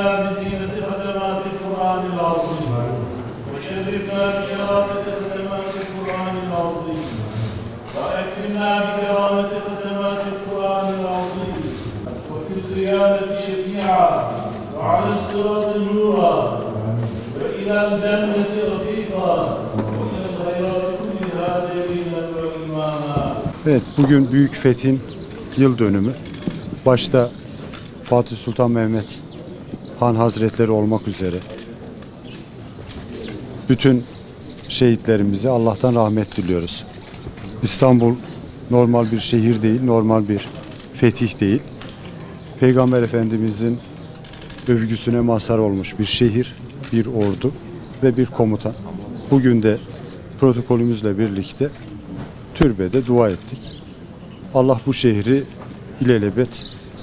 وأكرمنا بزينة خدمات القرآن العظيم وشرفنا بشرافة خدمات القرآن العظيم وأكرمنا بكرامة خدمات القرآن العظيم وفي القيامة شفيعا وعلى الصراط نورا وإلى الجنة رفيقا وإلى الخيرات كلها دليلا وإماما. Evet, bugün Büyük Fetih'in yıl dönümü. Başta Fatih Sultan Mehmet Han Hazretleri olmak üzere bütün şehitlerimize Allah'tan rahmet diliyoruz. İstanbul normal bir şehir değil, normal bir fetih değil. Peygamber Efendimizin övgüsüne mazhar olmuş bir şehir, bir ordu ve bir komutan. Bugün de protokolümüzle birlikte türbede dua ettik. Allah bu şehri ilelebet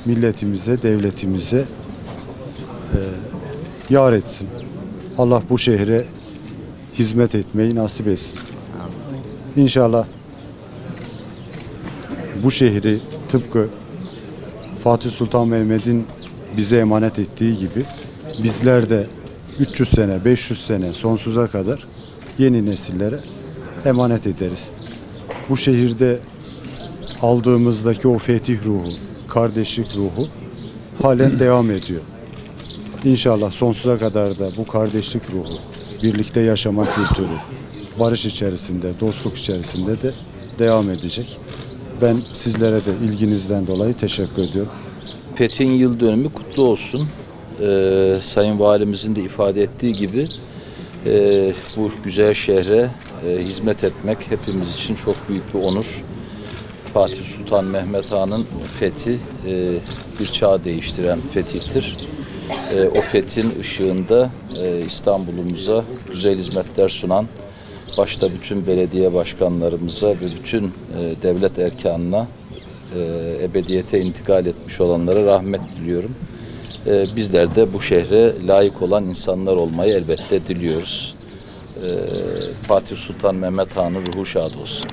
milletimize, devletimize yar etsin. Allah bu şehre hizmet etmeyi nasip etsin. İnşallah bu şehri tıpkı Fatih Sultan Mehmet'in bize emanet ettiği gibi bizler de 300 sene, 500 sene sonsuza kadar yeni nesillere emanet ederiz. Bu şehirde aldığımızdaki o fetih ruhu, kardeşlik ruhu halen devam ediyor. İnşallah sonsuza kadar da bu kardeşlik ruhu, birlikte yaşama kültürü, barış içerisinde, dostluk içerisinde de devam edecek. Ben sizlere de ilginizden dolayı teşekkür ediyorum. Fetih'in yıl dönümü kutlu olsun. Sayın Valimizin de ifade ettiği gibi bu güzel şehre hizmet etmek hepimiz için çok büyük bir onur. Fatih Sultan Mehmet Han'ın fethi bir çağ değiştiren fetihtir. O fethin ışığında İstanbul'umuza güzel hizmetler sunan başta bütün belediye başkanlarımıza ve bütün devlet erkanına ebediyete intikal etmiş olanlara rahmet diliyorum. Bizler de bu şehre layık olan insanlar olmayı elbette diliyoruz. Fatih Sultan Mehmet Han'ın ruhu şad olsun.